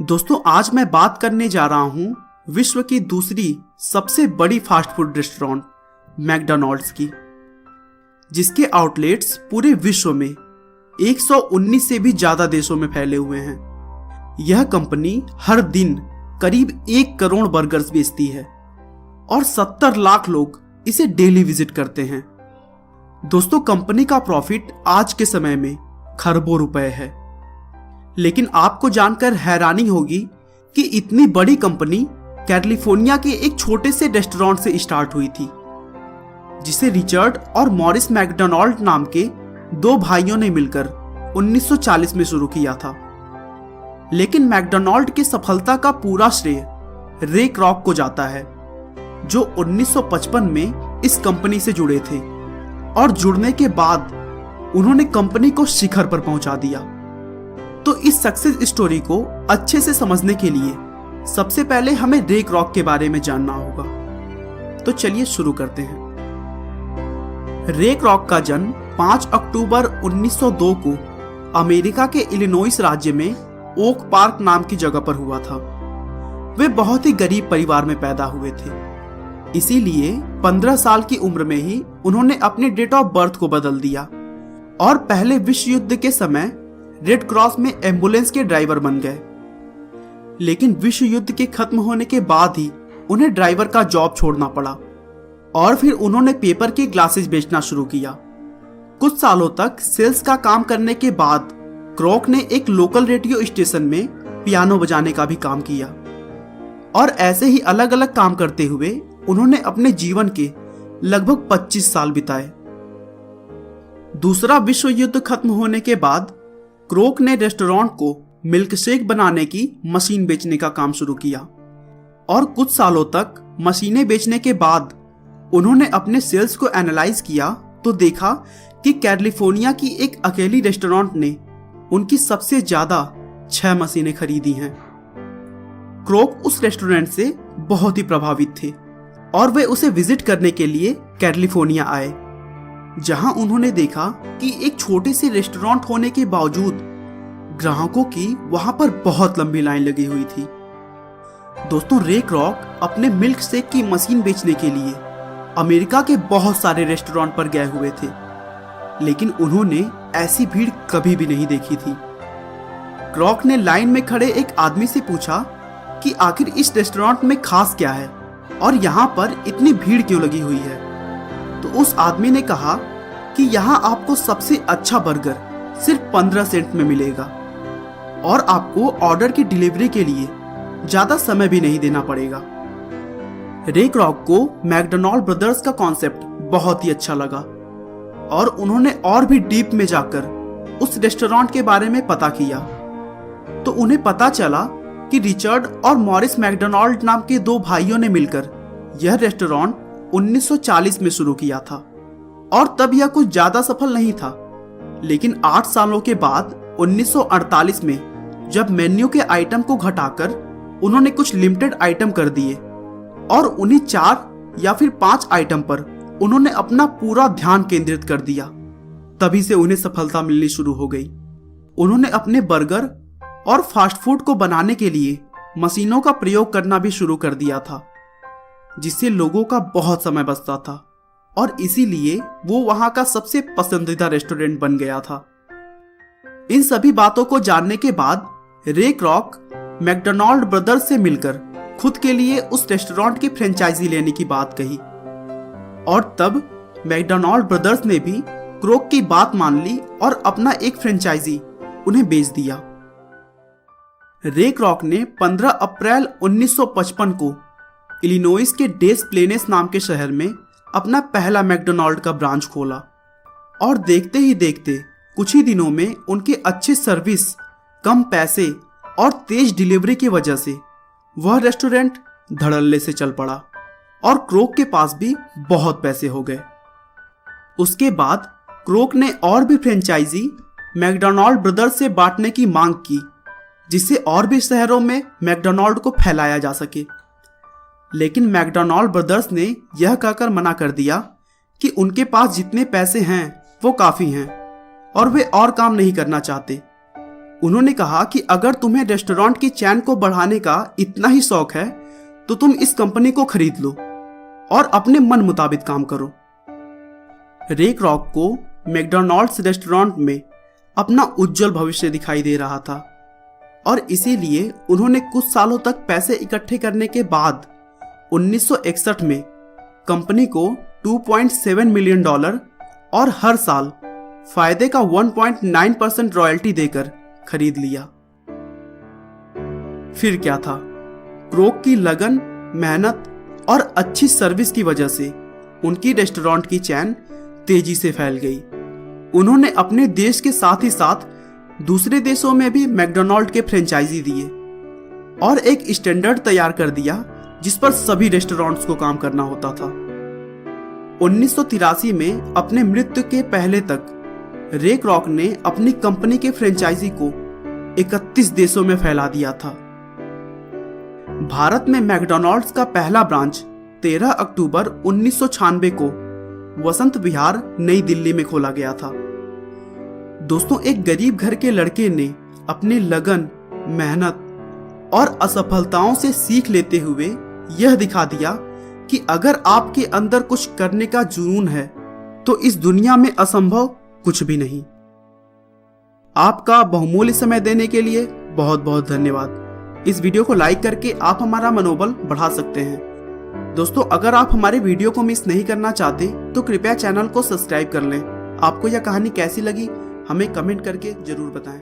दोस्तों आज मैं बात करने जा रहा हूँ विश्व की दूसरी सबसे बड़ी फास्ट फूड रेस्टोरेंट मैकडॉनल्ड्स की, जिसके आउटलेट्स पूरे विश्व में 119 से भी ज्यादा देशों में फैले हुए हैं। यह कंपनी हर दिन करीब 1 करोड़ बर्गर्स बेचती है और 70 लाख लोग इसे डेली विजिट करते हैं। दोस्तों कंपनी का प्रॉफिट आज के समय में खरबों रुपए है, लेकिन आपको जानकर हैरानी होगी कि इतनी बड़ी कंपनी कैलिफोर्निया के एक छोटे से रेस्टोरेंट से स्टार्ट हुई थी, जिसे रिचर्ड और मॉरिस मैकडॉनल्ड नाम के 2 भाइयों ने मिलकर 1940 में शुरू किया था। लेकिन मैकडॉनल्ड की सफलता का पूरा श्रेय रे क्रॉक को जाता है, जो 1955 में इस कंपनी से जुड़े थे और जुड़ने के बाद उन्होंने कंपनी को शिखर पर पहुंचा दिया। तो इस सक्सेस स्टोरी को अच्छे से समझने के लिए सबसे पहले हमें रे क्रॉक के बारे में जानना होगा। तो चलिए शुरू करते हैं। रे क्रॉक का जन्म 5 अक्टूबर 1902 को अमेरिका के इलिनॉइस राज्य में ओक पार्क नाम की जगह पर हुआ था। वे बहुत ही गरीब परिवार में पैदा हुए थे, इसीलिए 15 साल की उम्र में ही उन्होंने अपने डेट ऑफ बर्थ को बदल दिया और पहले विश्व युद्ध के समय रेड क्रॉस में एम्बुलेंस के ड्राइवर बन गए। लेकिन विश्व युद्ध के खत्म होने के बाद ही उन्हें ड्राइवर का जॉब छोड़ना पड़ा और फिर उन्होंने पेपर के ग्लासेस बेचना शुरू किया। कुछ सालों तक सेल्स का काम करने के बाद क्रॉक ने एक लोकल रेडियो स्टेशन में पियानो बजाने का भी काम किया और ऐसे ही अलग अलग काम करते हुए उन्होंने अपने जीवन के लगभग 25 साल बिताए। दूसरा विश्व युद्ध खत्म होने के बाद क्रॉक ने रेस्टोरेंट को मिल्क शेक बनाने की मशीन बेचने का काम शुरू किया और कुछ सालों तक मशीनें बेचने के बाद उन्होंने अपने सेल्स को एनालाइज किया तो देखा कि कैलिफोर्निया की एक अकेली रेस्टोरेंट ने उनकी सबसे ज्यादा 6 मशीनें खरीदी हैं। क्रॉक उस रेस्टोरेंट से बहुत ही प्रभावित थे और वे उसे विजिट करने के लिए कैलिफोर्निया आए, जहां उन्होंने देखा कि एक छोटे से रेस्टोरेंट होने के बावजूद ग्राहकों की वहां पर बहुत लंबी लाइन लगी हुई थी। दोस्तों रे क्रॉक अपने मिल्क शेक की मशीन बेचने के लिए अमेरिका के बहुत सारे रेस्टोरेंट पर गए हुए थे, लेकिन उन्होंने ऐसी भीड़ कभी भी नहीं देखी थी। क्रॉक ने लाइन में खड़े एक आदमी से पूछा कि आखिर इस रेस्टोरेंट में खास क्या है और यहाँ पर इतनी भीड़ क्यों लगी हुई है। तो उस आदमी ने कहा कि यहाँ आपको सबसे अच्छा बर्गर सिर्फ 15 सेंट में मिलेगा और आपको ऑर्डर की डिलीवरी के लिए ज्यादा समय भी नहीं देना पड़ेगा। रे क्रॉक को मैकडॉनल्ड ब्रदर्स का कॉन्सेप्ट बहुत ही अच्छा लगा और उन्होंने और भी डीप में जाकर उस रेस्टोरेंट के बारे में पता किया। तो उन्हें पता चला कि रिचर्ड और मॉरिस मैकडॉनल्ड नाम के 2 भाइयों ने मिलकर यह रेस्टोरेंट 1940 में शुरू किया था और तब यह कुछ ज्यादा सफल नहीं था। लेकिन 8 सालों के बाद 1948 में जब मेन्यू के आइटम को घटाकर उन्होंने कुछ लिमिटेड आइटम कर दिए और उन्हीं 4 या फिर 5 आइटम पर उन्होंने अपना पूरा ध्यान केंद्रित कर दिया, तभी से उन्हें सफलता मिलनी शुरू हो गई। उन्होंने अपने बर्गर और फास्ट फूड को बनाने के लिए मशीनों का प्रयोग करना भी शुरू कर दिया था, जिससे लोगों का बहुत समय बचता था और इसीलिए वो वहां का सबसे पसंदीदा रेस्टोरेंट बन गया था। इन सभी बातों को जानने के बाद रे क्रॉक मैकडॉनल्ड ब्रदर्स से मिलकर खुद के लिए उस रेस्टोरेंट की फ्रेंचाइजी लेने की बात कही और तब मैकडॉनल्ड ब्रदर्स ने भी क्रॉक की बात मान ली और अपना एक फ्रेंचाइजी उन्हें बेच दिया। रे क्रॉक ने 15 अप्रैल 1955 को इलिनॉइस के डेस प्लेनेस नाम के शहर में अपना पहला मैकडॉनल्ड का ब्रांच खोला और देखते ही देखते कुछ ही दिनों में उनके अच्छे सर्विस, कम पैसे और तेज डिलीवरी की वजह से वह रेस्टोरेंट धड़ल्ले से चल पड़ा और क्रॉक के पास भी बहुत पैसे हो गए। उसके बाद क्रॉक ने और भी फ्रेंचाइजी मैकडॉनल्ड ब्रदर्स से बांटने की मांग की, जिससे और भी शहरों में मैकडॉनल्ड को फैलाया जा सके। लेकिन मैकडॉनल्ड ब्रदर्स ने यह कहकर मना कर दिया कि उनके पास जितने पैसे हैं वो काफी हैं और वे और काम नहीं करना चाहते। उन्होंने कहा कि अगर तुम्हें रेस्टोरेंट की चैन को बढ़ाने का इतना ही शौक है तो तुम इस कंपनी को खरीद लो और अपने मन मुताबिक काम करो। रे क्रोक को मैकडॉनल्ड्स रेस्टोरेंट में अपना उज्जवल भविष्य दिखाई दे रहा था और इसीलिए उन्होंने कुछ सालों तक पैसे इकट्ठे करने के बाद 1961 में कंपनी को $2.7 मिलियन और हर साल फायदे का 1.9% रॉयल्टी देकर खरीद लिया। फिर क्या था, क्रोक की लगन, मेहनत और अच्छी सर्विस की वजह से उनकी रेस्टोरेंट की चैन तेजी से फैल गई। उन्होंने अपने देश के साथ ही साथ दूसरे देशों में भी मैकडॉनल्ड के फ्रेंचाइजी दिए और एक स्टैंडर्ड तैयार कर दिया जिस पर सभी रेस्टोरेंट्स को काम करना होता था। 1983 में अपने मृत्यु के पहले तक रे क्रोक ने अपनी कंपनी के फ्रेंचाइजी को 31 देशों में फैला दिया था। भारत में मैकडॉनल्ड्स का पहला ब्रांच 13 अक्टूबर 1996 को वसंत विहार, नई दिल्ली में खोला गया था। दोस्तों, एक गरीब घर के लड़के ने अपनी लगन, मेहनत और असफलताओं से सीख लेते हुए यह दिखा दिया कि अगर आपके अंदर कुछ करने का जुनून है तो इस दुनिया में असंभव कुछ भी नहीं। आपका बहुमूल्य समय देने के लिए बहुत बहुत धन्यवाद। इस वीडियो को लाइक करके आप हमारा मनोबल बढ़ा सकते हैं। दोस्तों, अगर आप हमारे वीडियो को मिस नहीं करना चाहते तो कृपया चैनल को सब्सक्राइब कर लें। आपको यह कहानी कैसी लगी हमें कमेंट करके जरूर बताएं।